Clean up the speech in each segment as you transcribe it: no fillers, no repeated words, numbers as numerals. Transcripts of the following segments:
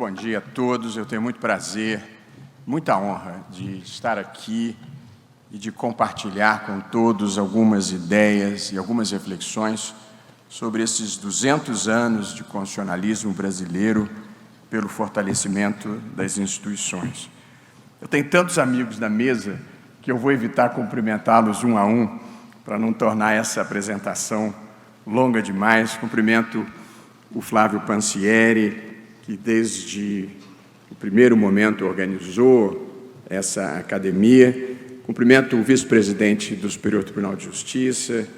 bom dia a todos. Eu tenho muito prazer, muita honra de estar aqui e de compartilhar com todos algumas ideias e algumas reflexões sobre esses 200 anos de constitucionalismo brasileiro pelo fortalecimento das instituições. Eu tenho tantos amigos na mesa que eu vou evitar cumprimentá-los um a um para não tornar essa apresentação longa demais. Cumprimento o Flávio Pansieri, que desde o primeiro momento organizou essa academia. Cumprimento o vice-presidente do Superior Tribunal de Justiça,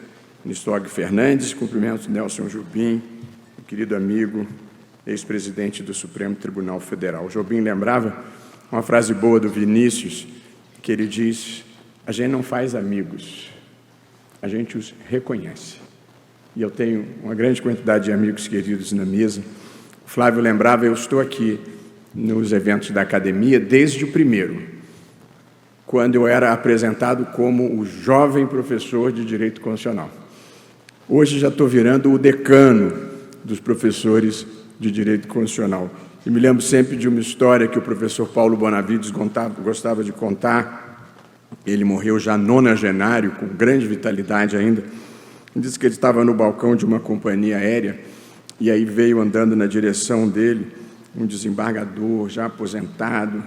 ministro Og Fernandes. Cumprimento Nelson Jobim, o querido amigo, ex-presidente do Supremo Tribunal Federal. O Jobim lembrava uma frase boa do Vinícius, que ele diz: a gente não faz amigos, a gente os reconhece. E eu tenho uma grande quantidade de amigos queridos na mesa. O Flávio lembrava, eu estou aqui nos eventos da academia desde o primeiro, quando eu era apresentado como o jovem professor de Direito Constitucional. Hoje já estou virando o decano dos professores de Direito Constitucional. E me lembro sempre de uma história que o professor Paulo Bonavides gostava de contar. Ele morreu já nonagenário, com grande vitalidade ainda. Disse que ele estava no balcão de uma companhia aérea e aí veio andando na direção dele um desembargador já aposentado,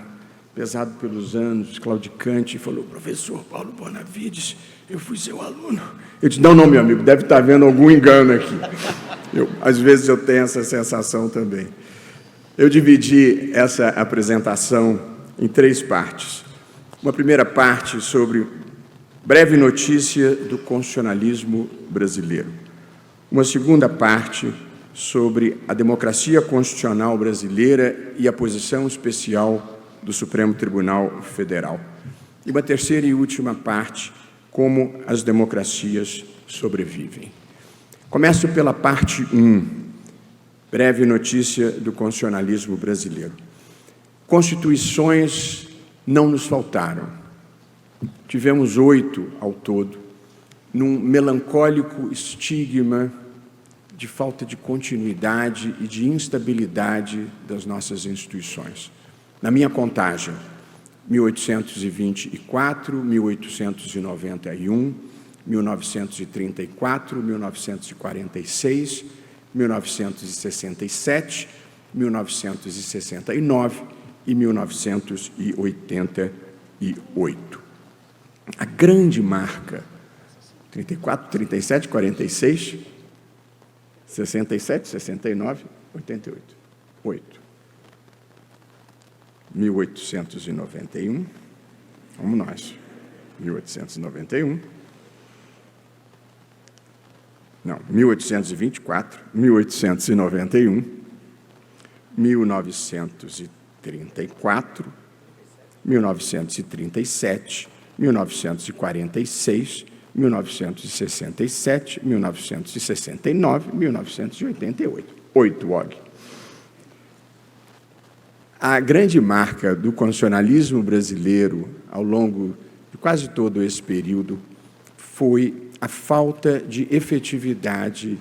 pesado pelos anos, claudicante, e falou: professor Paulo Bonavides, eu fui seu aluno. Eu disse: não, meu amigo, deve estar havendo algum engano aqui. Às vezes eu tenho essa sensação também. Eu dividi essa apresentação em 3 partes. Uma primeira parte sobre breve notícia do constitucionalismo brasileiro. Uma segunda parte sobre a democracia constitucional brasileira e a posição especial do Supremo Tribunal Federal. E uma terceira e última parte, como as democracias sobrevivem. Começo pela parte 1, breve notícia do constitucionalismo brasileiro. Constituições não nos faltaram. Tivemos 8 ao todo, num melancólico estigma de falta de continuidade e de instabilidade das nossas instituições. Na minha contagem, 1824, 1891, 1934, 1946, 1967, 1969 e 1988. A grande marca, 34, 37, 46, 67, 69, 88. 8. 1891, vamos nós. 1891. Não, 1824, 1891, 1934, 1937, 1946, 1967, 1969, 1988. 8, Og. A grande marca do constitucionalismo brasileiro, ao longo de quase todo esse período, foi a falta de efetividade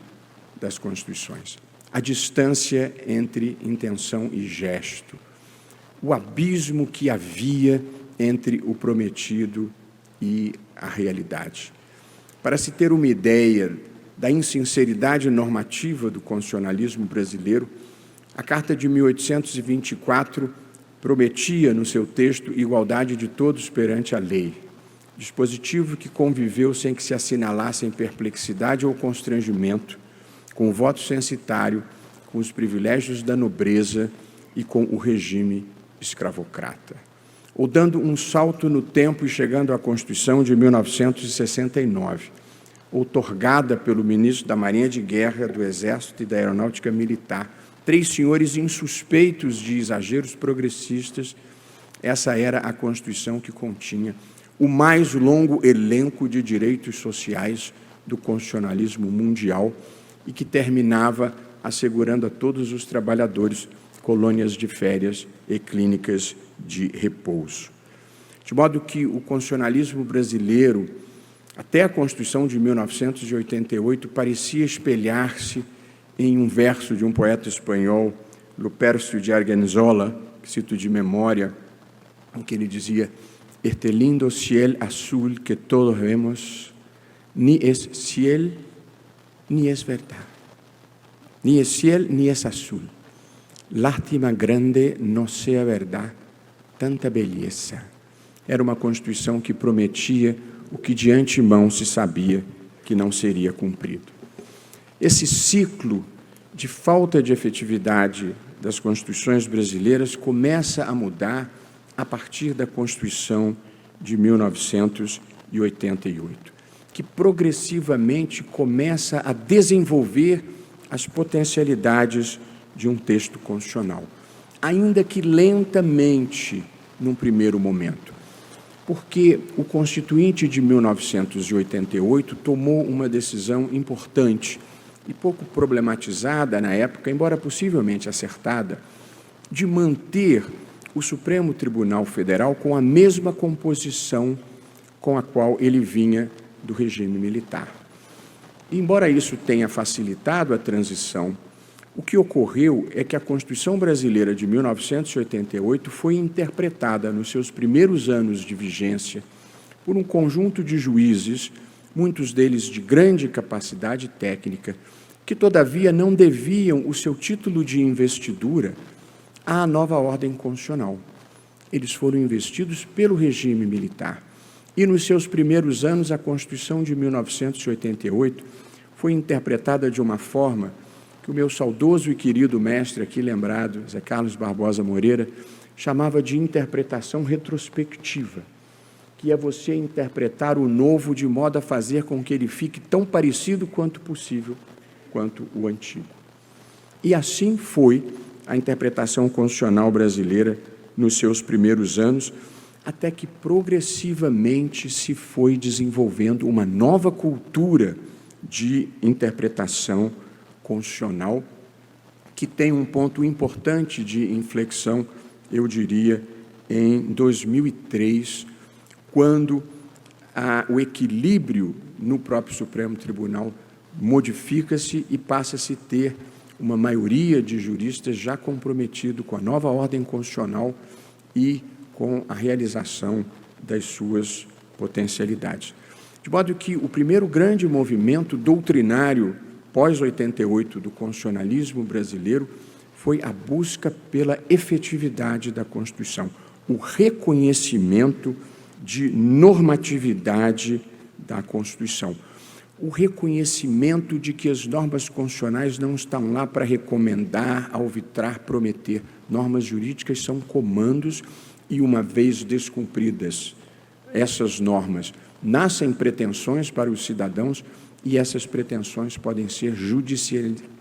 das Constituições, a distância entre intenção e gesto, o abismo que havia entre o prometido e a realidade. Para se ter uma ideia da insinceridade normativa do constitucionalismo brasileiro, a Carta de 1824 prometia, no seu texto, igualdade de todos perante a lei, dispositivo que conviveu sem que se assinalassem perplexidade ou constrangimento, com o voto censitário, com os privilégios da nobreza e com o regime escravocrata. Ou dando um salto no tempo e chegando à Constituição de 1969, outorgada pelo ministro da Marinha de Guerra, do Exército e da Aeronáutica Militar, 3 senhores insuspeitos de exageros progressistas. Essa era a Constituição que continha o mais longo elenco de direitos sociais do constitucionalismo mundial e que terminava assegurando a todos os trabalhadores colônias de férias e clínicas de repouso. De modo que o constitucionalismo brasileiro, até a Constituição de 1988, parecia espelhar-se em um verso de um poeta espanhol, Lupercio de Argensola, que cito de memória, em que ele dizia: "Este lindo cielo azul que todos vemos, ni es cielo, ni es verdad. Ni es cielo, ni es azul. Lástima grande não seja verdade, tanta beleza." Era uma Constituição que prometia o que de antemão se sabia que não seria cumprido. Esse ciclo de falta de efetividade das Constituições brasileiras começa a mudar a partir da Constituição de 1988, que progressivamente começa a desenvolver as potencialidades de um texto constitucional, ainda que lentamente, num primeiro momento, porque o Constituinte de 1988 tomou uma decisão importante e pouco problematizada na época, embora possivelmente acertada, de manter o Supremo Tribunal Federal com a mesma composição com a qual ele vinha do regime militar. E, embora isso tenha facilitado a transição, o que ocorreu é que a Constituição brasileira de 1988 foi interpretada nos seus primeiros anos de vigência por um conjunto de juízes, muitos deles de grande capacidade técnica, que, todavia, não deviam o seu título de investidura à nova ordem constitucional. Eles foram investidos pelo regime militar. E, nos seus primeiros anos, a Constituição de 1988 foi interpretada de uma forma que o meu saudoso e querido mestre aqui lembrado, Zé Carlos Barbosa Moreira, chamava de interpretação retrospectiva, que é você interpretar o novo de modo a fazer com que ele fique tão parecido quanto possível quanto o antigo. E assim foi a interpretação constitucional brasileira nos seus primeiros anos, até que progressivamente se foi desenvolvendo uma nova cultura de interpretação constitucional, que tem um ponto importante de inflexão, eu diria, em 2003, quando o equilíbrio no próprio Supremo Tribunal modifica-se e passa-se a ter uma maioria de juristas já comprometido com a nova ordem constitucional e com a realização das suas potencialidades. De modo que o primeiro grande movimento doutrinário pós-88 do constitucionalismo brasileiro foi a busca pela efetividade da Constituição, o reconhecimento de normatividade da Constituição, o reconhecimento de que as normas constitucionais não estão lá para recomendar, alvitrar, prometer. Normas jurídicas são comandos e, uma vez descumpridas essas normas, nascem pretensões para os cidadãos e essas pretensões podem ser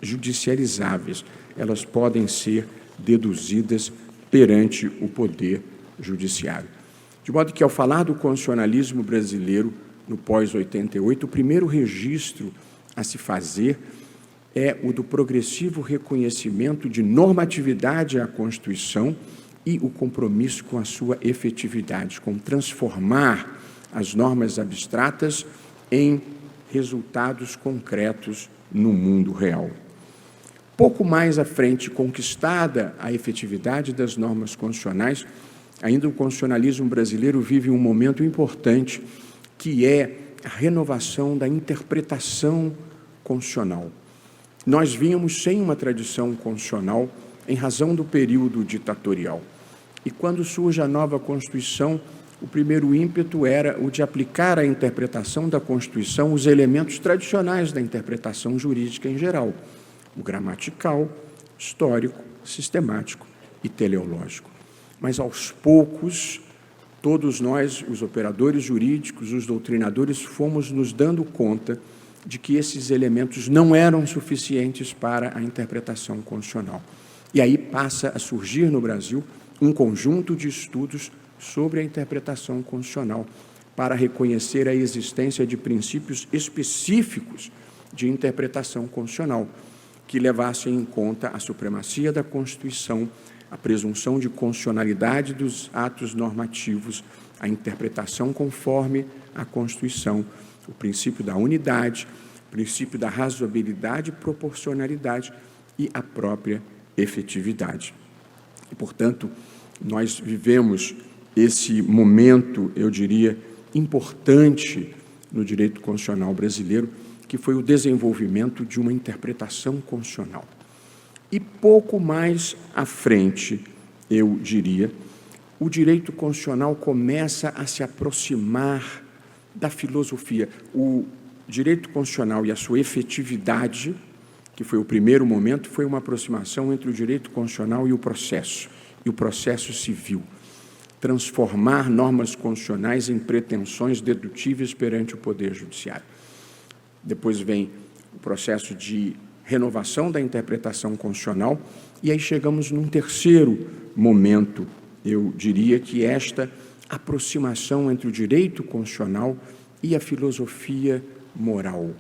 judicializáveis, elas podem ser deduzidas perante o Poder Judiciário. De modo que, ao falar do constitucionalismo brasileiro no pós-88, o primeiro registro a se fazer é o do progressivo reconhecimento de normatividade à Constituição e o compromisso com a sua efetividade, com transformar as normas abstratas em resultados concretos no mundo real. Pouco mais à frente, conquistada a efetividade das normas constitucionais, ainda o constitucionalismo brasileiro vive um momento importante, que é a renovação da interpretação constitucional. Nós vínhamos sem uma tradição constitucional em razão do período ditatorial. E quando surge a nova Constituição, o primeiro ímpeto era o de aplicar à interpretação da Constituição os elementos tradicionais da interpretação jurídica em geral, o gramatical, histórico, sistemático e teleológico. Mas, aos poucos, todos nós, os operadores jurídicos, os doutrinadores, fomos nos dando conta de que esses elementos não eram suficientes para a interpretação constitucional. E aí passa a surgir no Brasil um conjunto de estudos sobre a interpretação constitucional para reconhecer a existência de princípios específicos de interpretação constitucional que levassem em conta a supremacia da Constituição, a presunção de constitucionalidade dos atos normativos, a interpretação conforme a Constituição, o princípio da unidade, o princípio da razoabilidade e proporcionalidade e a própria efetividade. E, portanto, nós vivemos esse momento, eu diria, importante no direito constitucional brasileiro, que foi o desenvolvimento de uma interpretação constitucional. E pouco mais à frente, eu diria, o direito constitucional começa a se aproximar da filosofia. O direito constitucional e a sua efetividade, que foi o primeiro momento, foi uma aproximação entre o direito constitucional e o processo civil. Transformar normas constitucionais em pretensões dedutíveis perante o Poder Judiciário. Depois vem o processo de renovação da interpretação constitucional, e aí chegamos num terceiro momento, eu diria que esta aproximação entre o direito constitucional e a filosofia moral,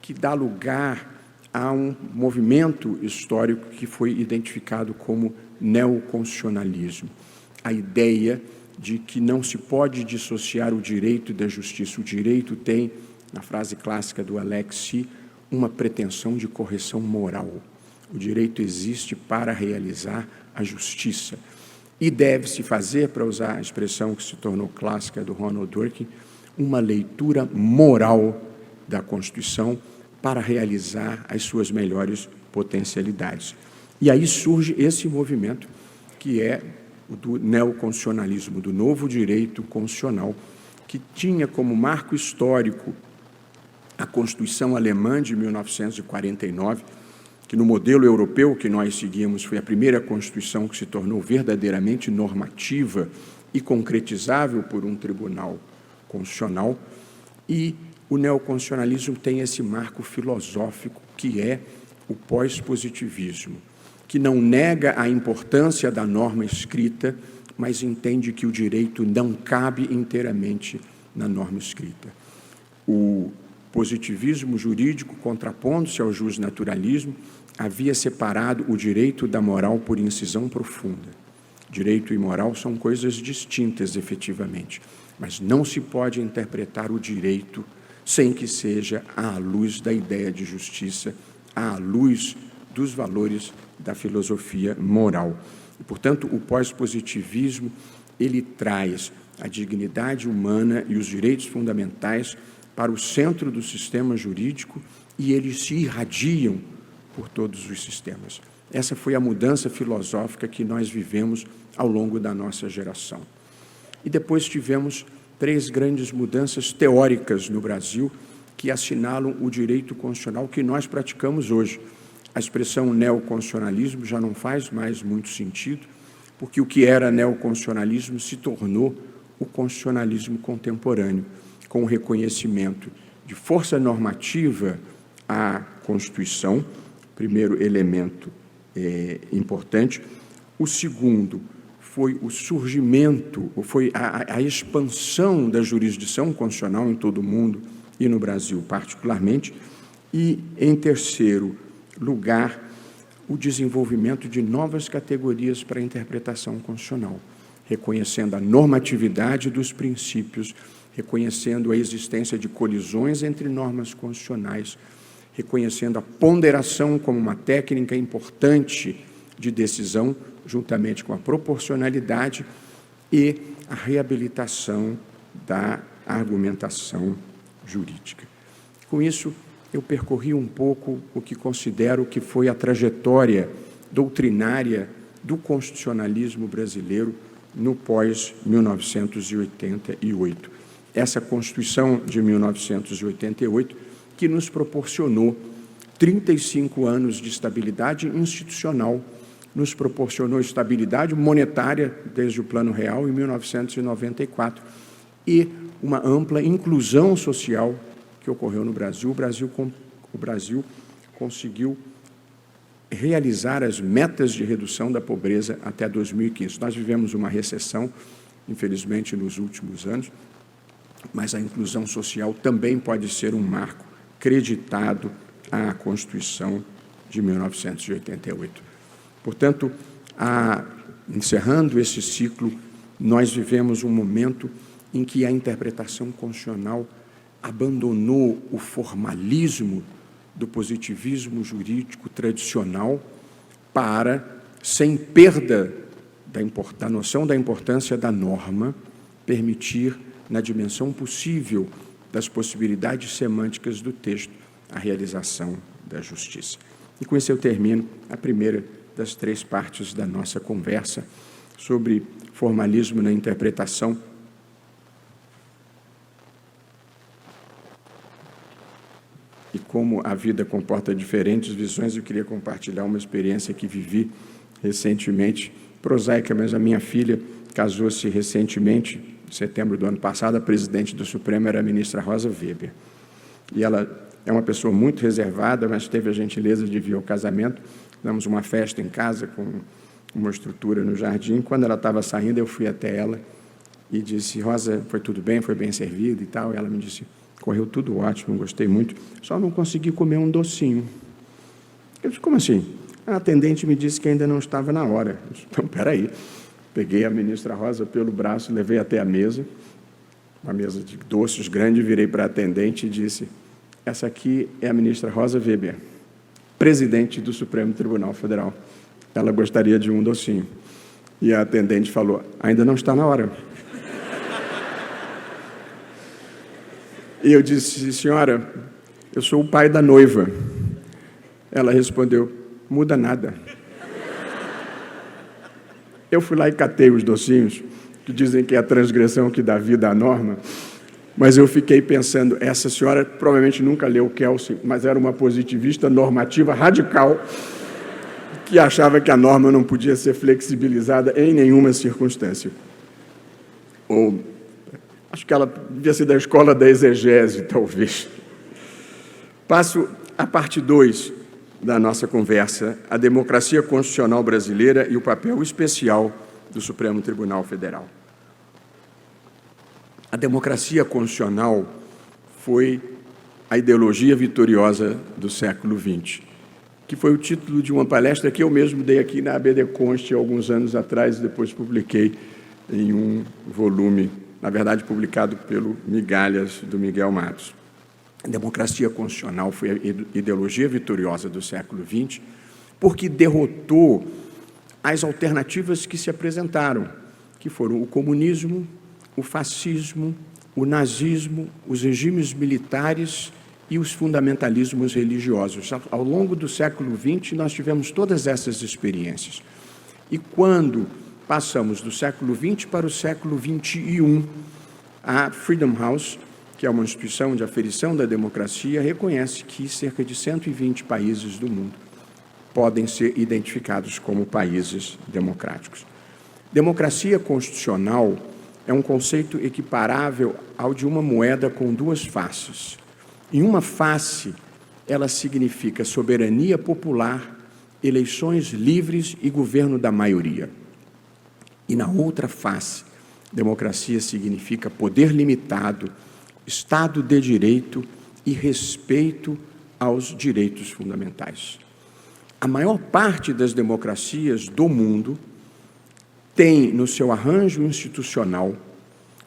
que dá lugar a um movimento histórico que foi identificado como neoconstitucionalismo. A ideia de que não se pode dissociar o direito da justiça. O direito tem, na frase clássica do Alexis, uma pretensão de correção moral. O direito existe para realizar a justiça. E deve-se fazer, para usar a expressão que se tornou clássica do Ronald Dworkin, uma leitura moral da Constituição para realizar as suas melhores potencialidades. E aí surge esse movimento que é o do neoconstitucionalismo, do novo direito constitucional, que tinha como marco histórico a Constituição Alemã de 1949, que no modelo europeu que nós seguimos foi a primeira Constituição que se tornou verdadeiramente normativa e concretizável por um tribunal constitucional, e o neoconstitucionalismo tem esse marco filosófico que é o pós-positivismo, que não nega a importância da norma escrita, mas entende que o direito não cabe inteiramente na norma escrita. O positivismo jurídico, contrapondo-se ao justnaturalismo, havia separado o direito da moral por incisão profunda. Direito e moral são coisas distintas, efetivamente, mas não se pode interpretar o direito sem que seja à luz da ideia de justiça, à luz dos valores da filosofia moral. E, portanto, o pós-positivismo, ele traz a dignidade humana e os direitos fundamentais para o centro do sistema jurídico e eles se irradiam por todos os sistemas. Essa foi a mudança filosófica que nós vivemos ao longo da nossa geração. E depois tivemos 3 grandes mudanças teóricas no Brasil que assinalam o direito constitucional que nós praticamos hoje. A expressão neoconstitucionalismo já não faz mais muito sentido, porque o que era neoconstitucionalismo se tornou o constitucionalismo contemporâneo, com o reconhecimento de força normativa à Constituição, primeiro elemento importante. O segundo foi o surgimento, foi a expansão da jurisdição constitucional em todo o mundo e no Brasil particularmente, e, em terceiro lugar, o desenvolvimento de novas categorias para a interpretação constitucional, reconhecendo a normatividade dos princípios, reconhecendo a existência de colisões entre normas constitucionais, reconhecendo a ponderação como uma técnica importante de decisão, juntamente com a proporcionalidade e a reabilitação da argumentação jurídica. Com isso, eu percorri um pouco o que considero que foi a trajetória doutrinária do constitucionalismo brasileiro no pós-1988. Essa Constituição de 1988 que nos proporcionou 35 anos de estabilidade institucional, nos proporcionou estabilidade monetária desde o Plano Real em 1994 e uma ampla inclusão social que ocorreu no Brasil. O Brasil conseguiu realizar as metas de redução da pobreza até 2015. Nós vivemos uma recessão, infelizmente, nos últimos anos, mas a inclusão social também pode ser um marco creditado à Constituição de 1988. Portanto, encerrando esse ciclo, nós vivemos um momento em que a interpretação constitucional abandonou o formalismo do positivismo jurídico tradicional para, sem perda da noção da importância da norma, permitir, na dimensão possível das possibilidades semânticas do texto, a realização da justiça. E com isso eu termino a primeira das 3 partes da nossa conversa sobre formalismo na interpretação. E como a vida comporta diferentes visões, eu queria compartilhar uma experiência que vivi recentemente, prosaica, mas a minha filha casou-se recentemente, em setembro do ano passado. A presidente do Supremo era a ministra Rosa Weber. E ela é uma pessoa muito reservada, mas teve a gentileza de vir ao casamento. Fizemos uma festa em casa, com uma estrutura no jardim. Quando ela estava saindo, eu fui até ela e disse: Rosa, foi tudo bem, foi bem servido e tal. E ela me disse: correu tudo ótimo, gostei muito, só não consegui comer um docinho. Eu disse: como assim? A atendente me disse que ainda não estava na hora. Eu disse: então, peraí. Peguei a ministra Rosa pelo braço, levei até a mesa, uma mesa de doces grande, virei para a atendente e disse: essa aqui é a ministra Rosa Weber, presidente do Supremo Tribunal Federal. Ela gostaria de um docinho. E a atendente falou: ainda não está na hora. E eu disse: senhora, eu sou o pai da noiva. Ela respondeu: muda nada. Eu fui lá e catei os docinhos, que dizem que é a transgressão que dá vida à norma, mas eu fiquei pensando, essa senhora provavelmente nunca leu Kelsen, mas era uma positivista normativa radical, que achava que a norma não podia ser flexibilizada em nenhuma circunstância. Ou acho que ela devia ser da escola da exegese, talvez. Passo à parte 2 da nossa conversa, a democracia constitucional brasileira e o papel especial do Supremo Tribunal Federal. A democracia constitucional foi a ideologia vitoriosa do século XX, que foi o título de uma palestra que eu mesmo dei aqui na ABD Const alguns anos atrás, e depois publiquei em um volume, na verdade publicado pelo Migalhas, do Miguel Matos. A democracia constitucional foi a ideologia vitoriosa do século XX, porque derrotou as alternativas que se apresentaram, que foram o comunismo, o fascismo, o nazismo, os regimes militares e os fundamentalismos religiosos. Ao longo do século XX, nós tivemos todas essas experiências. E quando passamos do século XX para o século XXI, a Freedom House, que é uma instituição de aferição da democracia, reconhece que cerca de 120 países do mundo podem ser identificados como países democráticos. Democracia constitucional é um conceito equiparável ao de uma moeda com 2 faces. Em uma face, ela significa soberania popular, eleições livres e governo da maioria. E na outra face, democracia significa poder limitado, Estado de Direito e respeito aos direitos fundamentais. A maior parte das democracias do mundo tem no seu arranjo institucional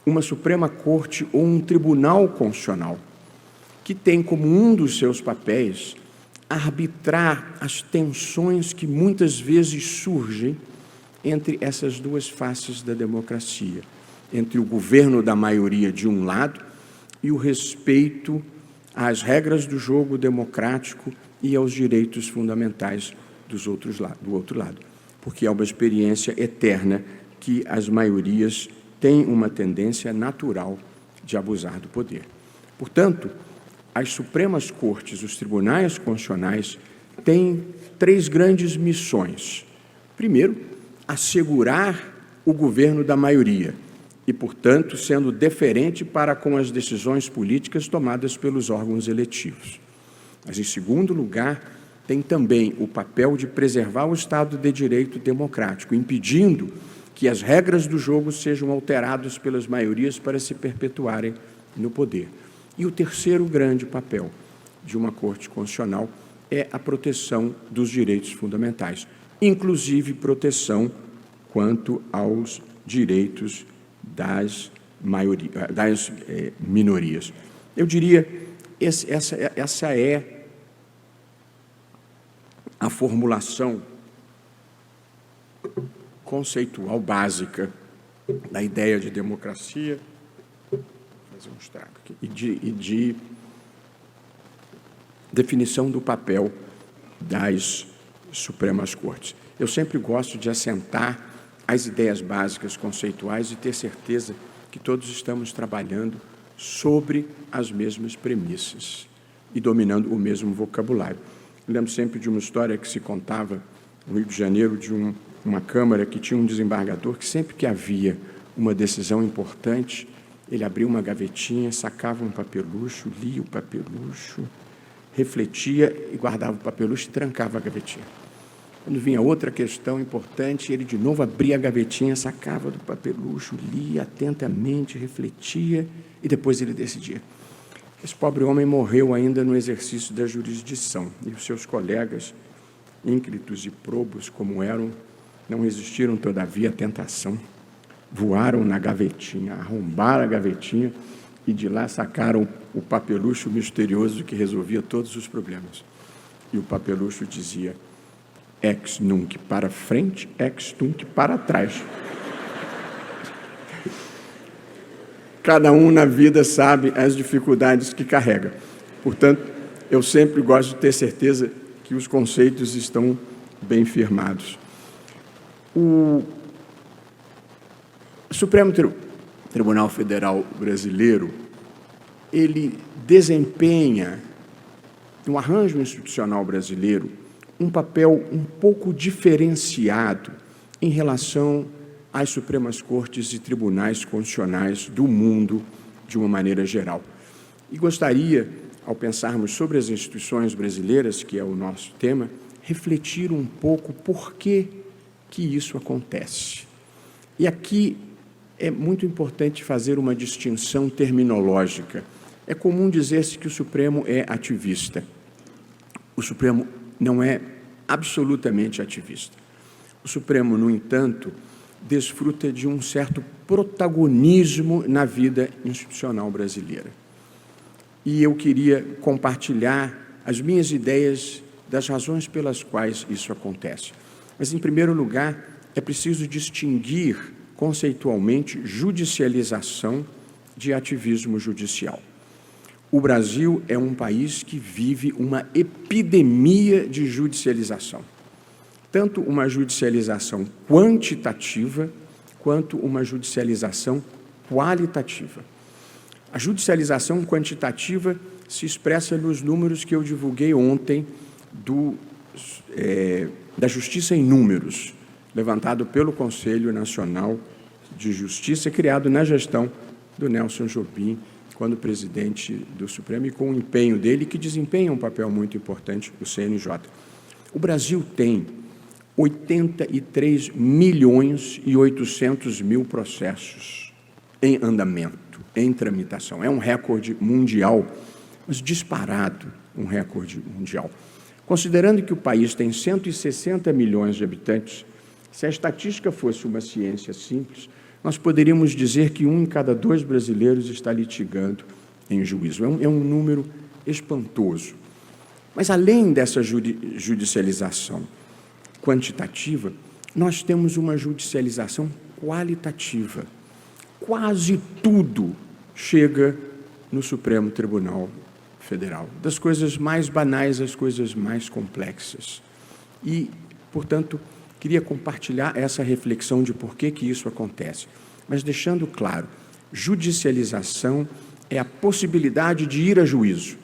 uma Suprema Corte ou um Tribunal Constitucional, que tem como um dos seus papéis arbitrar as tensões que muitas vezes surgem entre essas 2 faces da democracia, entre o governo da maioria de um lado e o respeito às regras do jogo democrático e aos direitos fundamentais do outro lado, porque é uma experiência eterna que as maiorias têm uma tendência natural de abusar do poder. Portanto, as Supremas Cortes, os tribunais constitucionais, têm 3 grandes missões. Primeiro, assegurar o governo da maioria, e, portanto, sendo deferente para com as decisões políticas tomadas pelos órgãos eletivos. Mas, em segundo lugar, tem também o papel de preservar o Estado de Direito democrático, impedindo que as regras do jogo sejam alteradas pelas maiorias para se perpetuarem no poder. E o terceiro grande papel de uma Corte Constitucional é a proteção dos direitos fundamentais, inclusive proteção quanto aos direitos das minorias. Eu diria, essa é a formulação conceitual básica da ideia de democracia, vou fazer um estrago aqui, e de definição do papel das Supremas Cortes. Eu sempre gosto de assentar as ideias básicas conceituais e ter certeza que todos estamos trabalhando sobre as mesmas premissas e dominando o mesmo vocabulário. Eu lembro sempre de uma história que se contava no Rio de Janeiro, de uma Câmara que tinha um desembargador que sempre que havia uma decisão importante, ele abria uma gavetinha, sacava um papelucho, lia o papelucho, refletia e guardava o papelucho e trancava a gavetinha. Quando vinha outra questão importante, ele de novo abria a gavetinha, sacava do papelucho, lia atentamente, refletia e depois ele decidia. Esse pobre homem morreu ainda no exercício da jurisdição e os seus colegas, ínclitos e probos como eram, não resistiram todavia à tentação. Voaram na gavetinha, arrombaram a gavetinha e de lá sacaram o papelucho misterioso que resolvia todos os problemas. E o papelucho dizia: ex nunc para frente, ex nunc para trás. Cada um na vida sabe as dificuldades que carrega. Portanto, eu sempre gosto de ter certeza que os conceitos estão bem firmados. O Supremo Tribunal Federal Brasileiro, ele desempenha, no arranjo institucional brasileiro, um papel um pouco diferenciado em relação às Supremas Cortes e tribunais constitucionais do mundo de uma maneira geral. E gostaria, ao pensarmos sobre as instituições brasileiras, que é o nosso tema, refletir um pouco por que isso acontece. E aqui é muito importante fazer uma distinção terminológica. É comum dizer-se que o Supremo é ativista. O Supremo não é absolutamente ativista. O Supremo, no entanto, desfruta de um certo protagonismo na vida institucional brasileira. E eu queria compartilhar as minhas ideias das razões pelas quais isso acontece. Mas, em primeiro lugar, é preciso distinguir conceitualmente judicialização de ativismo judicial. O Brasil é um país que vive uma epidemia de judicialização. Tanto uma judicialização quantitativa quanto uma judicialização qualitativa. A judicialização quantitativa se expressa nos números que eu divulguei ontem da Justiça em Números, levantado pelo Conselho Nacional de Justiça, criado na gestão do Nelson Jobim, quando presidente do Supremo, e com o empenho dele, que desempenha um papel muito importante, o CNJ. O Brasil tem 83.800.000 processos em andamento, em tramitação. É um recorde mundial, mas disparado um recorde mundial. Considerando que o país tem 160 milhões de habitantes, se a estatística fosse uma ciência simples, nós poderíamos dizer que 1 em cada 2 brasileiros está litigando em juízo. É um número espantoso. Mas, além dessa judicialização quantitativa, nós temos uma judicialização qualitativa. Quase tudo chega no Supremo Tribunal Federal, das coisas mais banais às coisas mais complexas. E, portanto, queria compartilhar essa reflexão de por que isso acontece. Mas deixando claro, judicialização é a possibilidade de ir a juízo,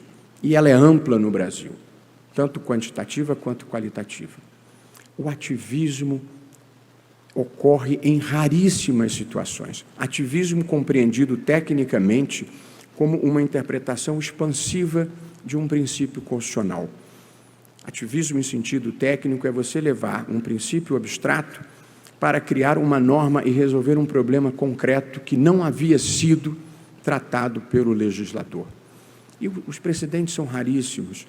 e ela é ampla no Brasil, tanto quantitativa quanto qualitativa. O ativismo ocorre em raríssimas situações. Ativismo compreendido tecnicamente como uma interpretação expansiva de um princípio constitucional. Ativismo em sentido técnico é você levar um princípio abstrato para criar uma norma e resolver um problema concreto que não havia sido tratado pelo legislador. E os precedentes são raríssimos.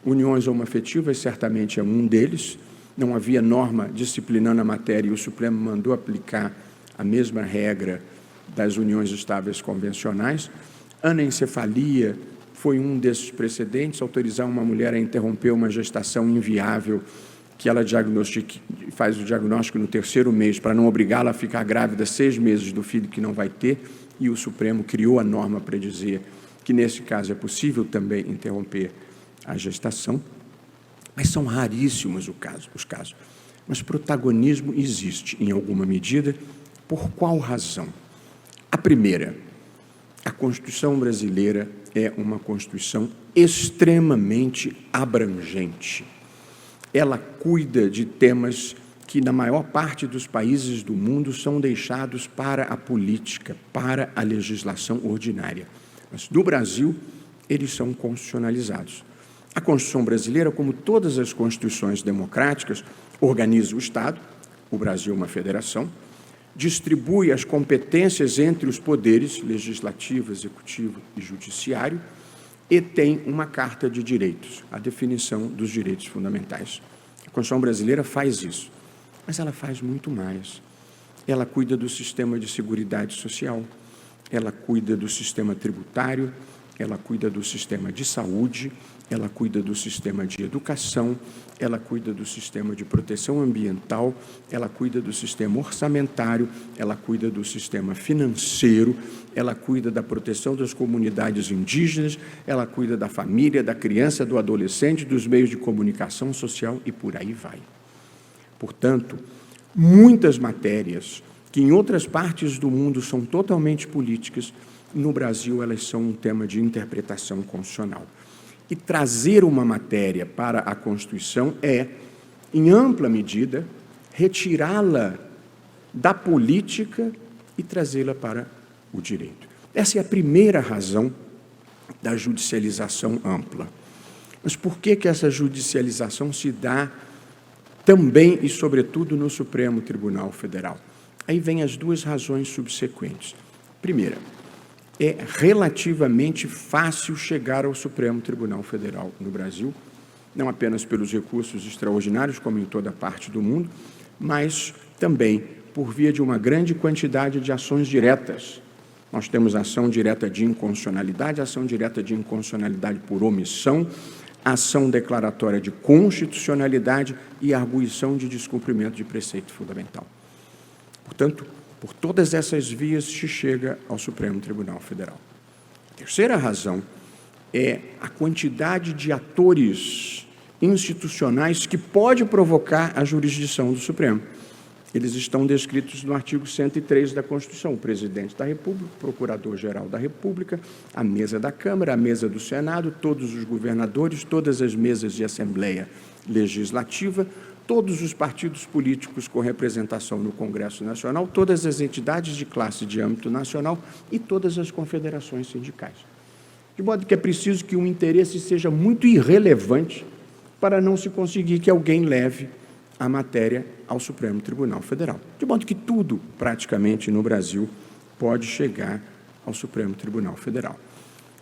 Uniões homoafetivas certamente é um deles. Não havia norma disciplinando a matéria e o Supremo mandou aplicar a mesma regra das uniões estáveis convencionais. Anencefalia foi um desses precedentes, autorizar uma mulher a interromper uma gestação inviável que ela faz o diagnóstico no 3º mês para não obrigá-la a ficar grávida 6 meses do filho que não vai ter, e o Supremo criou a norma para dizer que, nesse caso, é possível também interromper a gestação. Mas são raríssimos os casos. Mas protagonismo existe, em alguma medida. Por qual razão? A primeira, a Constituição brasileira é uma Constituição extremamente abrangente. Ela cuida de temas que, na maior parte dos países do mundo, são deixados para a política, para a legislação ordinária. Mas, no Brasil, eles são constitucionalizados. A Constituição brasileira, como todas as constituições democráticas, organiza o Estado, o Brasil é uma federação, distribui as competências entre os poderes, legislativo, executivo e judiciário, e tem uma Carta de Direitos, a definição dos direitos fundamentais. A Constituição brasileira faz isso, mas ela faz muito mais. Ela cuida do sistema de seguridade social, ela cuida do sistema tributário, ela cuida do sistema de saúde, ela cuida do sistema de educação, ela cuida do sistema de proteção ambiental, ela cuida do sistema orçamentário, ela cuida do sistema financeiro, ela cuida da proteção das comunidades indígenas, ela cuida da família, da criança, do adolescente, dos meios de comunicação social e por aí vai. Portanto, muitas matérias que em outras partes do mundo são totalmente políticas, no Brasil elas são um tema de interpretação constitucional. E trazer uma matéria para a Constituição é, em ampla medida, retirá-la da política e trazê-la para o direito. Essa é a primeira razão da judicialização ampla. Mas por que essa judicialização se dá também e, sobretudo, no Supremo Tribunal Federal? Aí vem as duas razões subsequentes. Primeira, é relativamente fácil chegar ao Supremo Tribunal Federal no Brasil, não apenas pelos recursos extraordinários, como em toda parte do mundo, mas também por via de uma grande quantidade de ações diretas. Nós temos ação direta de inconstitucionalidade, ação direta de inconstitucionalidade por omissão, ação declaratória de constitucionalidade e arguição de descumprimento de preceito fundamental. Portanto, por todas essas vias se chega ao Supremo Tribunal Federal. A terceira razão é a quantidade de atores institucionais que pode provocar a jurisdição do Supremo. Eles estão descritos no artigo 103 da Constituição: o presidente da República, o procurador-geral da República, a mesa da Câmara, a mesa do Senado, todos os governadores, todas as mesas de Assembleia Legislativa, todos os partidos políticos com representação no Congresso Nacional, todas as entidades de classe de âmbito nacional e todas as confederações sindicais. De modo que é preciso que um interesse seja muito irrelevante para não se conseguir que alguém leve a matéria ao Supremo Tribunal Federal. De modo que tudo, praticamente, no Brasil, pode chegar ao Supremo Tribunal Federal.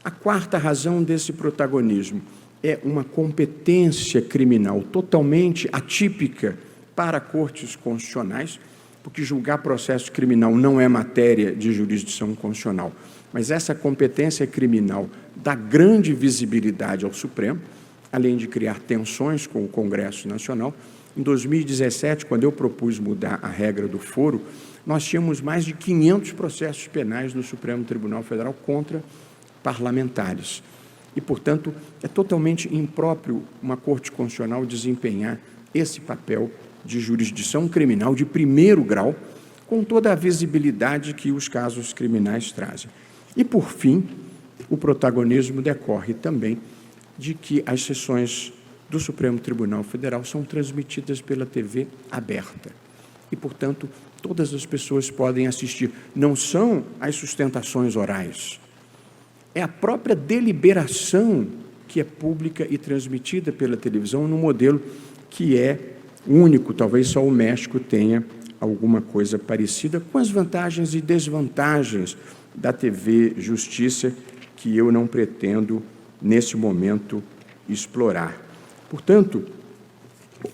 A quarta razão desse protagonismo é uma competência criminal totalmente atípica para cortes constitucionais, porque julgar processo criminal não é matéria de jurisdição constitucional, mas essa competência criminal dá grande visibilidade ao Supremo, além de criar tensões com o Congresso Nacional. Em 2017, quando eu propus mudar a regra do foro, nós tínhamos mais de 500 processos penais no Supremo Tribunal Federal contra parlamentares. E, portanto, é totalmente impróprio uma Corte Constitucional desempenhar esse papel de jurisdição criminal de primeiro grau, com toda a visibilidade que os casos criminais trazem. E, por fim, o protagonismo decorre também de que as sessões do Supremo Tribunal Federal são transmitidas pela TV aberta. E, portanto, todas as pessoas podem assistir. Não são as sustentações orais. É a própria deliberação que é pública e transmitida pela televisão num modelo que é único, talvez só o México tenha alguma coisa parecida, com as vantagens e desvantagens da TV Justiça, que eu não pretendo, nesse momento, explorar. Portanto,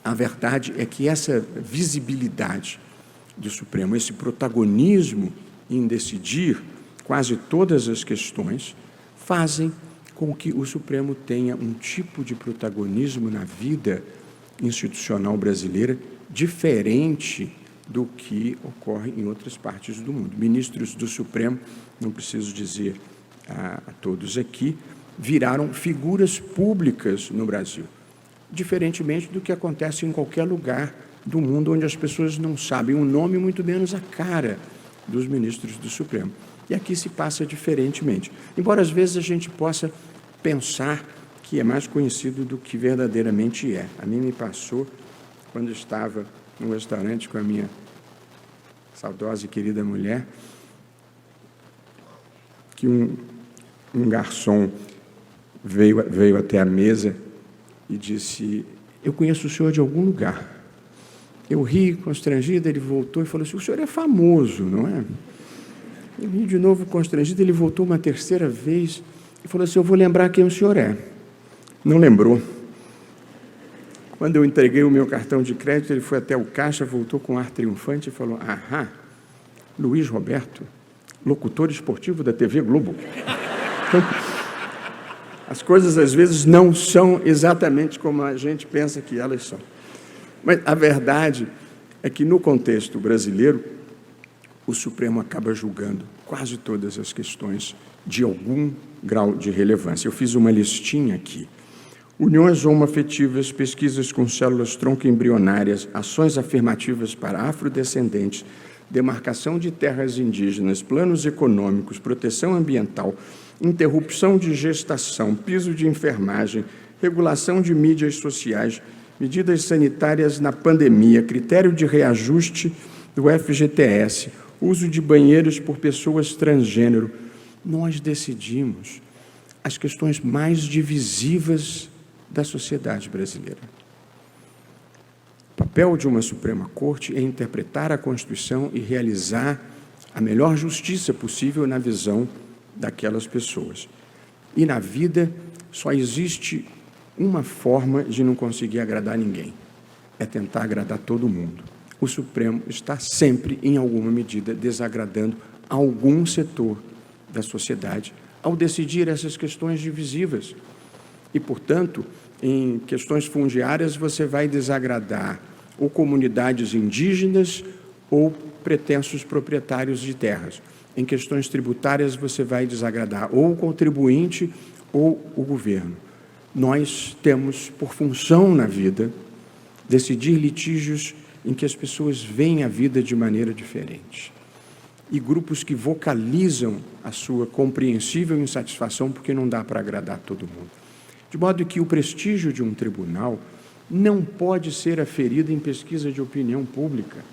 a verdade é que essa visibilidade do Supremo, esse protagonismo em decidir quase todas as questões, fazem com que o Supremo tenha um tipo de protagonismo na vida institucional brasileira diferente do que ocorre em outras partes do mundo. Ministros do Supremo, não preciso dizer a todos aqui, viraram figuras públicas no Brasil, diferentemente do que acontece em qualquer lugar do mundo onde as pessoas não sabem o nome, muito menos a cara dos ministros do Supremo. E aqui se passa diferentemente. Embora às vezes a gente possa pensar que é mais conhecido do que verdadeiramente é. A mim me passou, quando eu estava no restaurante com a minha saudosa e querida mulher, que um garçom veio até a mesa e disse: eu conheço o senhor de algum lugar. Eu ri constrangido, ele voltou e falou assim: o senhor é famoso, não é? Eu ri de novo constrangido, ele voltou uma terceira vez e falou assim: eu vou lembrar quem o senhor é. Não lembrou. Quando eu entreguei o meu cartão de crédito, ele foi até o caixa, voltou com ar triunfante e falou: ahá, Luiz Roberto, locutor esportivo da TV Globo. Então, as coisas às vezes não são exatamente como a gente pensa que elas são. Mas a verdade é que no contexto brasileiro, o Supremo acaba julgando quase todas as questões de algum grau de relevância. Eu fiz uma listinha aqui. Uniões homoafetivas, pesquisas com células-tronco embrionárias, ações afirmativas para afrodescendentes, demarcação de terras indígenas, planos econômicos, proteção ambiental, interrupção de gestação, piso de enfermagem, regulação de mídias sociais, medidas sanitárias na pandemia, critério de reajuste do FGTS, uso de banheiros por pessoas transgênero. Nós decidimos as questões mais divisivas da sociedade brasileira. O papel de uma Suprema Corte é interpretar a Constituição e realizar a melhor justiça possível na visão daquelas pessoas. E na vida só existe uma forma de não conseguir agradar ninguém: é tentar agradar todo mundo. O Supremo está sempre, em alguma medida, desagradando algum setor da sociedade ao decidir essas questões divisivas. E, portanto, em questões fundiárias, você vai desagradar ou comunidades indígenas ou pretensos proprietários de terras. Em questões tributárias, você vai desagradar ou o contribuinte ou o governo. Nós temos, por função na vida, decidir litígios em que as pessoas veem a vida de maneira diferente. E grupos que vocalizam a sua compreensível insatisfação porque não dá para agradar todo mundo. De modo que o prestígio de um tribunal não pode ser aferido em pesquisa de opinião pública,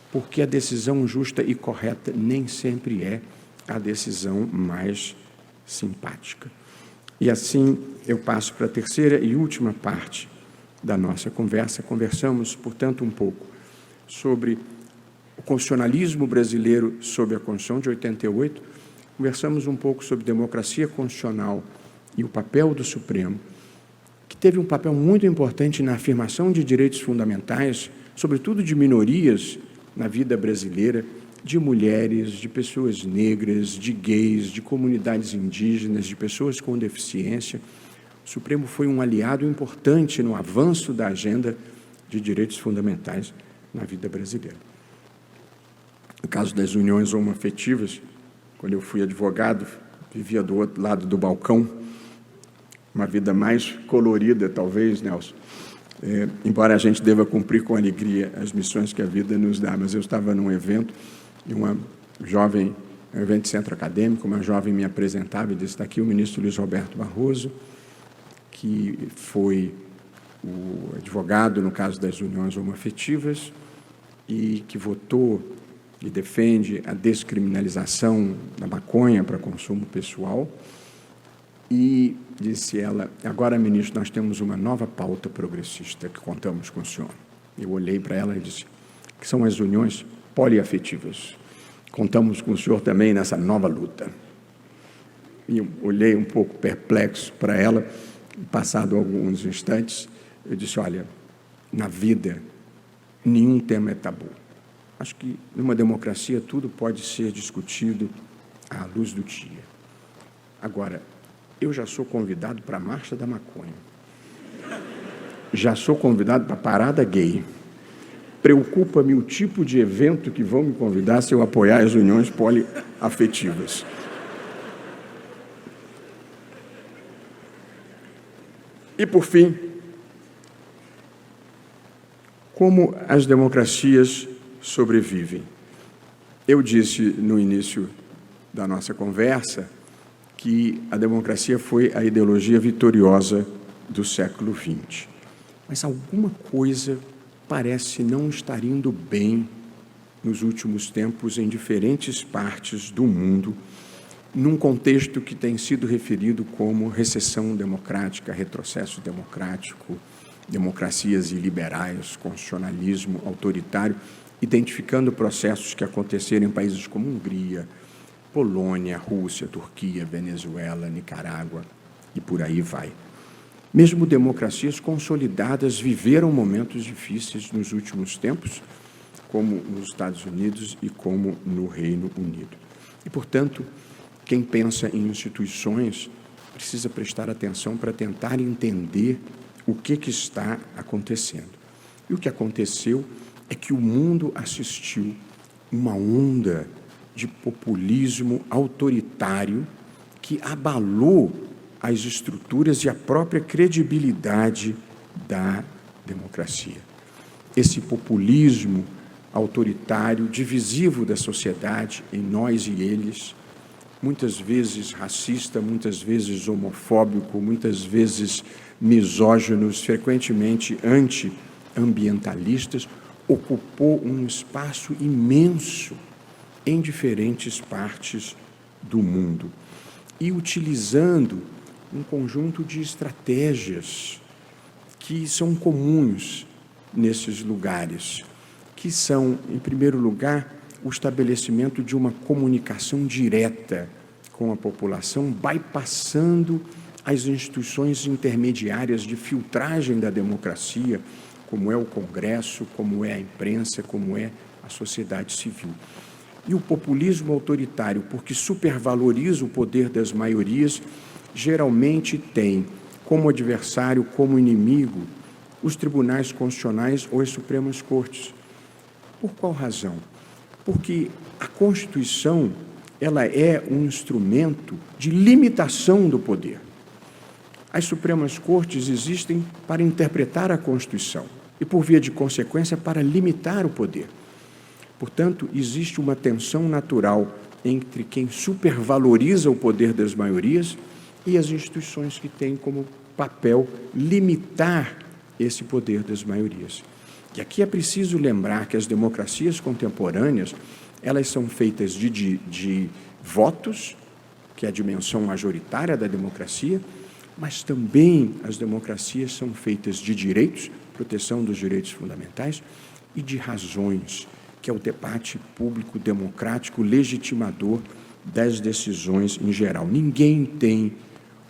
porque a decisão justa e correta nem sempre é a decisão mais simpática. E assim eu passo para a terceira e última parte da nossa conversa. Conversamos, portanto, um pouco sobre o constitucionalismo brasileiro sob a Constituição de 88, conversamos um pouco sobre democracia constitucional e o papel do Supremo, que teve um papel muito importante na afirmação de direitos fundamentais, sobretudo de minorias na vida brasileira, de mulheres, de pessoas negras, de gays, de comunidades indígenas, de pessoas com deficiência. O Supremo foi um aliado importante no avanço da agenda de direitos fundamentais na vida brasileira. No caso das uniões homoafetivas, quando eu fui advogado, vivia do outro lado do balcão, uma vida mais colorida, talvez, Nelson, embora a gente deva cumprir com alegria as missões que a vida nos dá. Mas eu estava num evento, e um evento de centro acadêmico, uma jovem me apresentava e disse: está aqui o ministro Luiz Roberto Barroso, que foi o advogado no caso das uniões homoafetivas e que votou e defende a descriminalização da maconha para consumo pessoal. E disse ela: agora, ministro, nós temos uma nova pauta progressista que contamos com o senhor. Eu olhei para ela e disse: que são as uniões poliafetivas. Contamos com o senhor também nessa nova luta. E eu olhei um pouco perplexo para ela. Passado alguns instantes, eu disse: olha, na vida, nenhum tema é tabu. Acho que numa democracia tudo pode ser discutido à luz do dia. Agora, eu já sou convidado para a Marcha da Maconha. já sou convidado para parada gay. Preocupa-me o tipo de evento que vão me convidar se eu apoiar as uniões poliafetivas. E, por fim, como as democracias sobrevivem? Eu disse no início da nossa conversa que a democracia foi a ideologia vitoriosa do século XX. Mas alguma coisa parece não estar indo bem nos últimos tempos em diferentes partes do mundo, num contexto que tem sido referido como recessão democrática, retrocesso democrático, democracias iliberais, constitucionalismo autoritário, identificando processos que aconteceram em países como Hungria, Polônia, Rússia, Turquia, Venezuela, Nicarágua e por aí vai. Mesmo democracias consolidadas viveram momentos difíceis nos últimos tempos, como nos Estados Unidos e como no Reino Unido. E, portanto, quem pensa em instituições precisa prestar atenção para tentar entender o que está acontecendo. E o que aconteceu é que o mundo assistiu uma onda de populismo autoritário que abalou as estruturas e a própria credibilidade da democracia. Esse populismo autoritário, divisivo da sociedade, em nós e eles, muitas vezes racista, muitas vezes homofóbico, muitas vezes misóginos, frequentemente anti-ambientalistas, ocupou um espaço imenso em diferentes partes do mundo e utilizando um conjunto de estratégias que são comuns nesses lugares, que são, em primeiro lugar, o estabelecimento de uma comunicação direta com a população, bypassando as instituições intermediárias de filtragem da democracia, como é o Congresso, como é a imprensa, como é a sociedade civil. E o populismo autoritário, porque supervaloriza o poder das maiorias, geralmente tem como adversário, como inimigo, os tribunais constitucionais ou as Supremas Cortes. Por qual razão? Porque a Constituição, ela é um instrumento de limitação do poder. As Supremas Cortes existem para interpretar a Constituição e, por via de consequência, para limitar o poder. Portanto, existe uma tensão natural entre quem supervaloriza o poder das maiorias e as instituições que têm como papel limitar esse poder das maiorias. E aqui é preciso lembrar que as democracias contemporâneas, elas são feitas de votos, que é a dimensão majoritária da democracia, mas também as democracias são feitas de direitos, proteção dos direitos fundamentais, e de razões, que é o debate público democrático legitimador das decisões em geral. Ninguém tem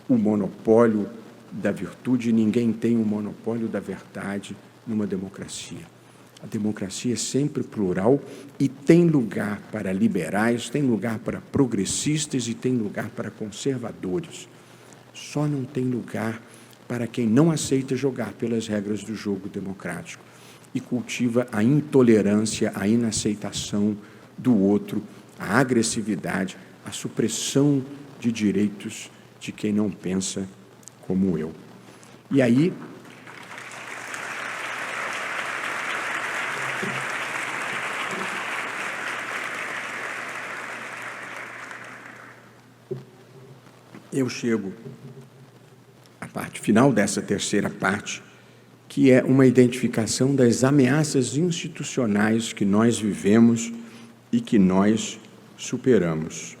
o monopólio da virtude, ninguém tem o monopólio da verdade numa democracia. A democracia é sempre plural e tem lugar para liberais, tem lugar para progressistas e tem lugar para conservadores. Só não tem lugar para quem não aceita jogar pelas regras do jogo democrático e cultiva a intolerância, a inaceitação do outro, a agressividade, a supressão de direitos de quem não pensa como eu. E aí, eu chego à parte final dessa terceira parte, que é uma identificação das ameaças institucionais que nós vivemos e que nós superamos.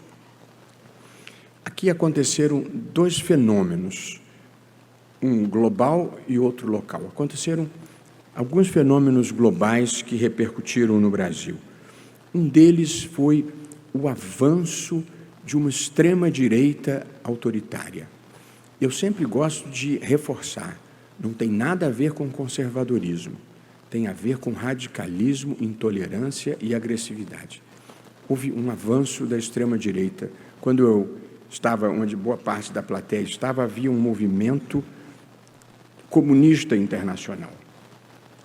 Aqui aconteceram dois fenômenos, um global e outro local. Aconteceram alguns fenômenos globais que repercutiram no Brasil. Um deles foi o avanço de uma extrema-direita autoritária. Eu sempre gosto de reforçar, não tem nada a ver com conservadorismo, tem a ver com radicalismo, intolerância e agressividade. Houve um avanço da extrema-direita. Quando eu estava, onde boa parte da plateia estava, havia um movimento comunista internacional.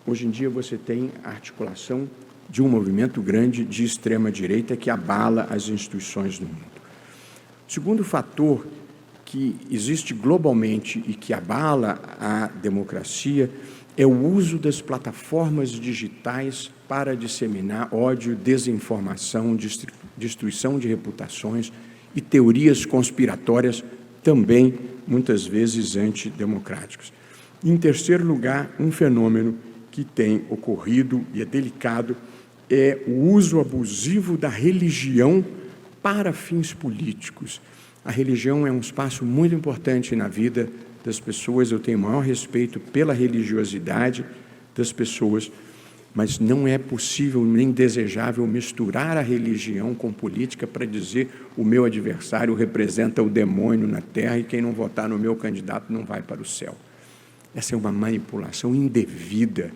Hoje em dia você tem a articulação de um movimento grande de extrema-direita que abala as instituições do mundo. O segundo fator que existe globalmente e que abala a democracia é o uso das plataformas digitais para disseminar ódio, desinformação, destruição de reputações e teorias conspiratórias, também muitas vezes antidemocráticas. Em terceiro lugar, um fenômeno que tem ocorrido e é delicado é o uso abusivo da religião para fins políticos. A religião é um espaço muito importante na vida das pessoas, eu tenho o maior respeito pela religiosidade das pessoas, mas não é possível nem desejável misturar a religião com política para dizer o meu adversário representa o demônio na terra e quem não votar no meu candidato não vai para o céu. Essa é uma manipulação indevida,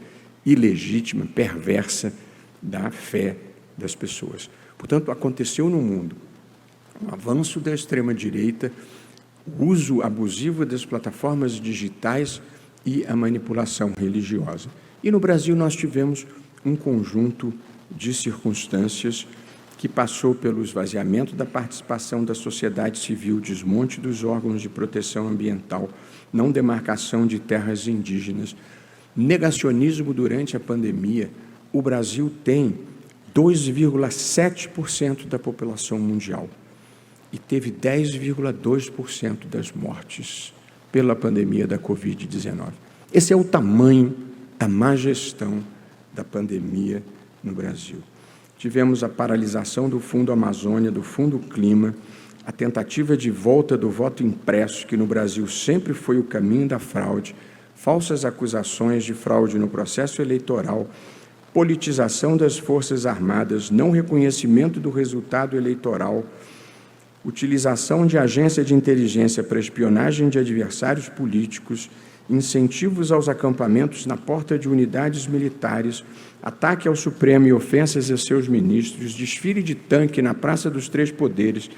ilegítima, perversa da fé das pessoas. Portanto, aconteceu no mundo um avanço da extrema-direita, o uso abusivo das plataformas digitais e a manipulação religiosa. E no Brasil nós tivemos um conjunto de circunstâncias que passou pelo esvaziamento da participação da sociedade civil, desmonte dos órgãos de proteção ambiental, não demarcação de terras indígenas, negacionismo durante a pandemia. O Brasil tem 2,7% da população mundial e teve 10,2% das mortes pela pandemia da Covid-19. Esse é o tamanho da má gestão da pandemia no Brasil. Tivemos a paralisação do Fundo Amazônia, do Fundo Clima, a tentativa de volta do voto impresso, que no Brasil sempre foi o caminho da fraude, falsas acusações de fraude no processo eleitoral, politização das Forças Armadas, não reconhecimento do resultado eleitoral, utilização de agência de inteligência para espionagem de adversários políticos, incentivos aos acampamentos na porta de unidades militares, ataque ao Supremo e ofensas a seus ministros, desfile de tanque na Praça dos Três Poderes,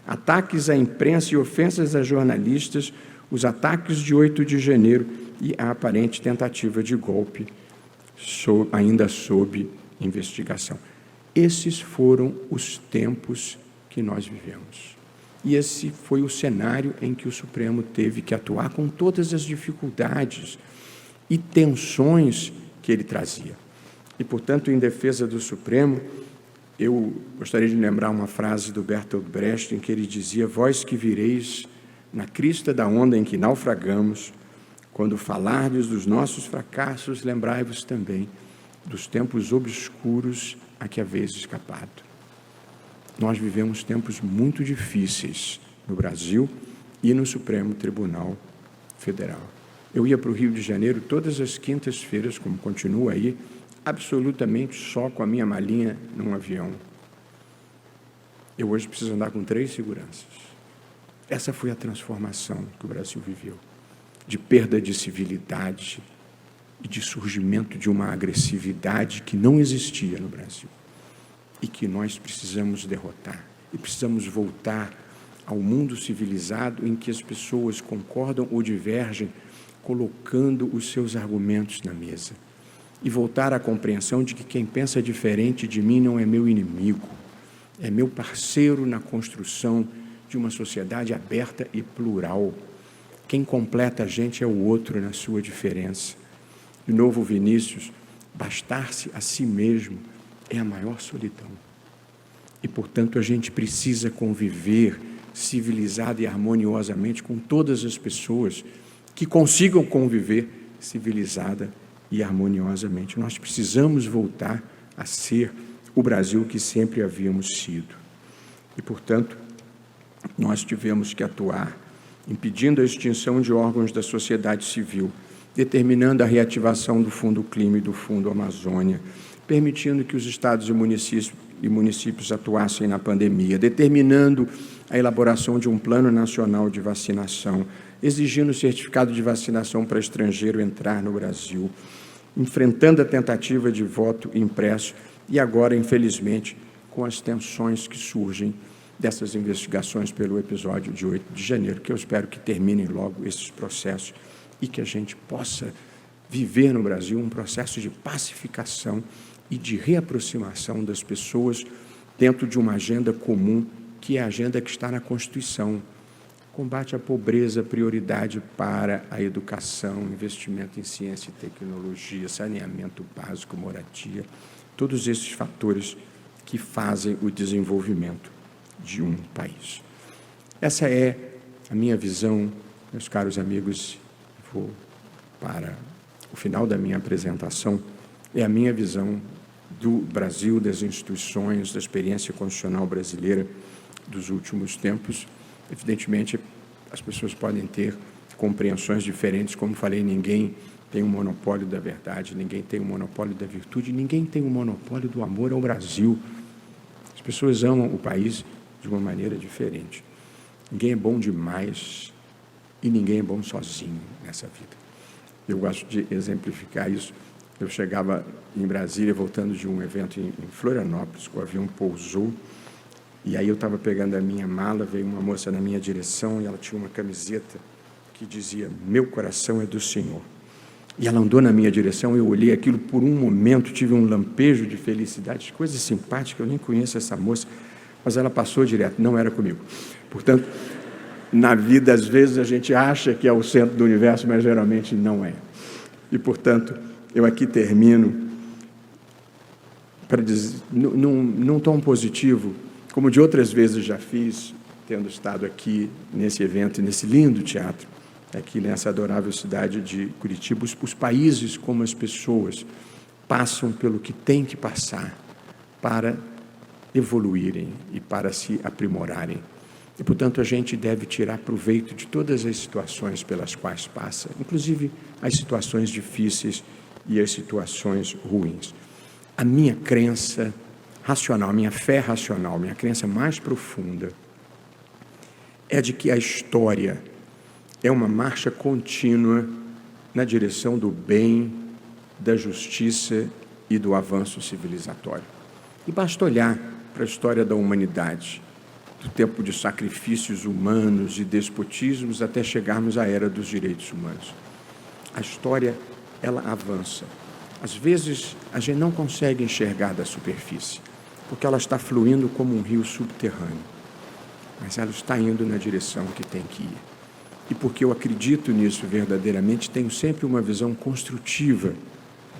ataques à imprensa e ofensas a jornalistas, os ataques de 8 de janeiro e a aparente tentativa de golpe ainda sob investigação. Esses foram os tempos que nós vivemos. E esse foi o cenário em que o Supremo teve que atuar com todas as dificuldades e tensões que ele trazia. E, portanto, em defesa do Supremo, eu gostaria de lembrar uma frase do Bertolt Brecht, em que ele dizia: vós que vireis na crista da onda em que naufragamos, quando falardes dos nossos fracassos, lembrai-vos também dos tempos obscuros a que haveis escapado. Nós vivemos tempos muito difíceis no Brasil e no Supremo Tribunal Federal. Eu ia para o Rio de Janeiro todas as quintas-feiras, como continuo aí, absolutamente só com a minha malinha num avião. Eu hoje preciso andar com 3 seguranças. Essa foi a transformação que o Brasil viveu, de perda de civilidade e de surgimento de uma agressividade que não existia no Brasil e que nós precisamos derrotar. E precisamos voltar ao mundo civilizado em que as pessoas concordam ou divergem, colocando os seus argumentos na mesa. E voltar à compreensão de que quem pensa diferente de mim não é meu inimigo, é meu parceiro na construção de uma sociedade aberta e plural. Quem completa a gente é o outro na sua diferença. De novo, Vinícius, bastar-se a si mesmo é a maior solidão. E, portanto, a gente precisa conviver civilizada e harmoniosamente com todas as pessoas que consigam conviver civilizada e harmoniosamente. Nós precisamos voltar a ser o Brasil que sempre havíamos sido. E, portanto, nós tivemos que atuar impedindo a extinção de órgãos da sociedade civil, determinando a reativação do Fundo Clima e do Fundo Amazônia, permitindo que os estados e municípios atuassem na pandemia, determinando a elaboração de um plano nacional de vacinação, exigindo certificado de vacinação para estrangeiro entrar no Brasil, enfrentando a tentativa de voto impresso e agora, infelizmente, com as tensões que surgem dessas investigações pelo episódio de 8 de janeiro, que eu espero que terminem logo esses processos e que a gente possa viver no Brasil um processo de pacificação e de reaproximação das pessoas dentro de uma agenda comum, que é a agenda que está na Constituição. Combate à pobreza, prioridade para a educação, investimento em ciência e tecnologia, saneamento básico, moradia, todos esses fatores que fazem o desenvolvimento de um país. Essa é a minha visão, meus caros amigos. Vou para o final da minha apresentação. É a minha visão do Brasil, das instituições, da experiência constitucional brasileira dos últimos tempos. Evidentemente, as pessoas podem ter compreensões diferentes. Como falei, ninguém tem um monopólio da verdade, ninguém tem um monopólio da virtude, ninguém tem um monopólio do amor ao Brasil. As pessoas amam o país de uma maneira diferente. Ninguém é bom demais e ninguém é bom sozinho nessa vida. Eu gosto de exemplificar isso. Eu chegava em Brasília, voltando de um evento em Florianópolis, o avião pousou, e aí eu estava pegando a minha mala, veio uma moça na minha direção, e ela tinha uma camiseta que dizia: "Meu coração é do Senhor". E ela andou na minha direção, eu olhei aquilo por um momento, tive um lampejo de felicidade, coisa simpática, eu nem conheço essa moça, mas ela passou direto, não era comigo. Portanto, na vida, às vezes, a gente acha que é o centro do universo, mas geralmente não é. E, portanto, eu aqui termino para dizer, num tom positivo, como de outras vezes já fiz, tendo estado aqui nesse evento, nesse lindo teatro, aqui nessa adorável cidade de Curitiba. Os países, como as pessoas, passam pelo que tem que passar para evoluírem e para se aprimorarem. E, portanto, a gente deve tirar proveito de todas as situações pelas quais passa, inclusive as situações difíceis e as situações ruins. A minha crença racional, minha fé racional, minha crença mais profunda é de que a história é uma marcha contínua na direção do bem, da justiça e do avanço civilizatório. E basta olhar para a história da humanidade, do tempo de sacrifícios humanos e despotismos até chegarmos à era dos direitos humanos. A história, ela avança. Às vezes, a gente não consegue enxergar da superfície, porque ela está fluindo como um rio subterrâneo, mas ela está indo na direção que tem que ir. E porque eu acredito nisso verdadeiramente, tenho sempre uma visão construtiva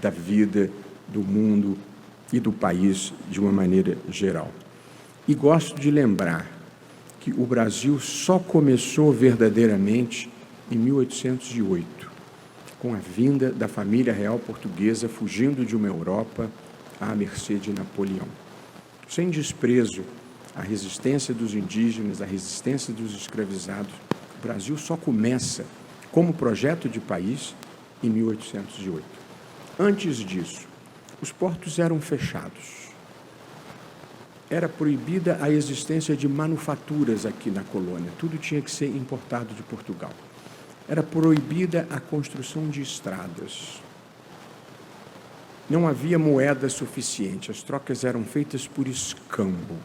da vida, do mundo e do país de uma maneira geral. E gosto de lembrar que o Brasil só começou verdadeiramente em 1808, com a vinda da família real portuguesa fugindo de uma Europa à mercê de Napoleão. Sem desprezo à resistência dos indígenas, à resistência dos escravizados, o Brasil só começa como projeto de país em 1808. Antes disso, os portos eram fechados. Era proibida a existência de manufaturas aqui na colônia. Tudo tinha que ser importado de Portugal. Era proibida a construção de estradas. Não havia moeda suficiente. As trocas eram feitas por escambo.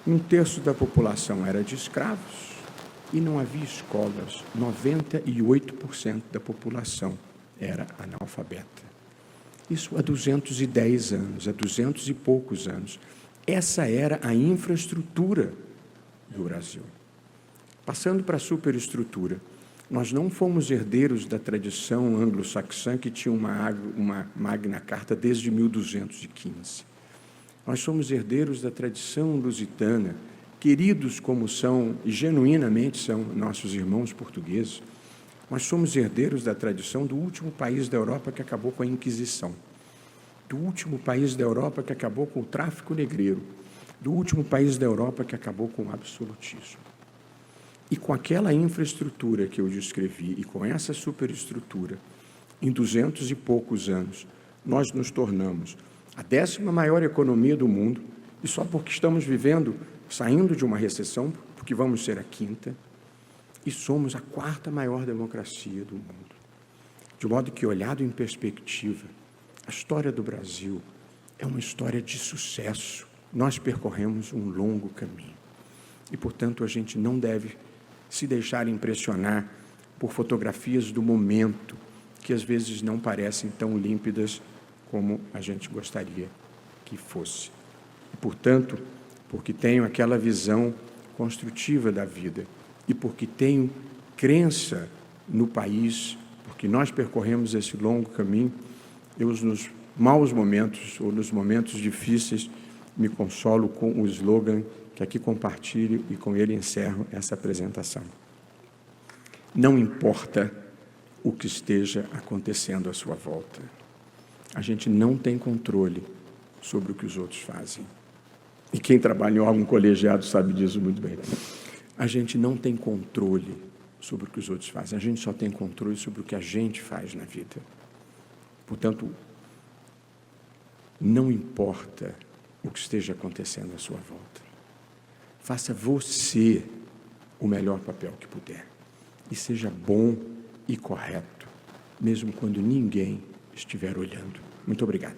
1/3 da população era de escravos e não havia escolas. 98% da população era analfabeta. Isso há 210 anos, há 200 e poucos anos. Essa era a infraestrutura do Brasil. Passando para a superestrutura, nós não fomos herdeiros da tradição anglo-saxã, que tinha uma Magna Carta desde 1215. Nós somos herdeiros da tradição lusitana, queridos como são, e genuinamente são, nossos irmãos portugueses. Nós somos herdeiros da tradição do último país da Europa que acabou com a Inquisição, do último país da Europa que acabou com o tráfico negreiro, do último país da Europa que acabou com o absolutismo. E com aquela infraestrutura que eu descrevi e com essa superestrutura, em 200 e poucos anos, nós nos tornamos a 10ª maior economia do mundo, e só porque estamos saindo de uma recessão, porque vamos ser a 5ª, e somos a 4ª maior democracia do mundo. De modo que, olhado em perspectiva, a história do Brasil é uma história de sucesso. Nós percorremos um longo caminho. E, portanto, a gente não deve se deixar impressionar por fotografias do momento, que às vezes não parecem tão límpidas como a gente gostaria que fosse. E, portanto, porque tenho aquela visão construtiva da vida e porque tenho crença no país, porque nós percorremos esse longo caminho, eu, nos maus momentos ou nos momentos difíceis, me consolo com o slogan que aqui compartilho e com ele encerro essa apresentação. Não importa o que esteja acontecendo à sua volta. A gente não tem controle sobre o que os outros fazem. E quem trabalha em órgão colegiado sabe disso muito bem. A gente não tem controle sobre o que os outros fazem. A gente só tem controle sobre o que a gente faz na vida. Portanto, não importa o que esteja acontecendo à sua volta. Faça você o melhor papel que puder. E seja bom e correto, mesmo quando ninguém estiver olhando. Muito obrigado.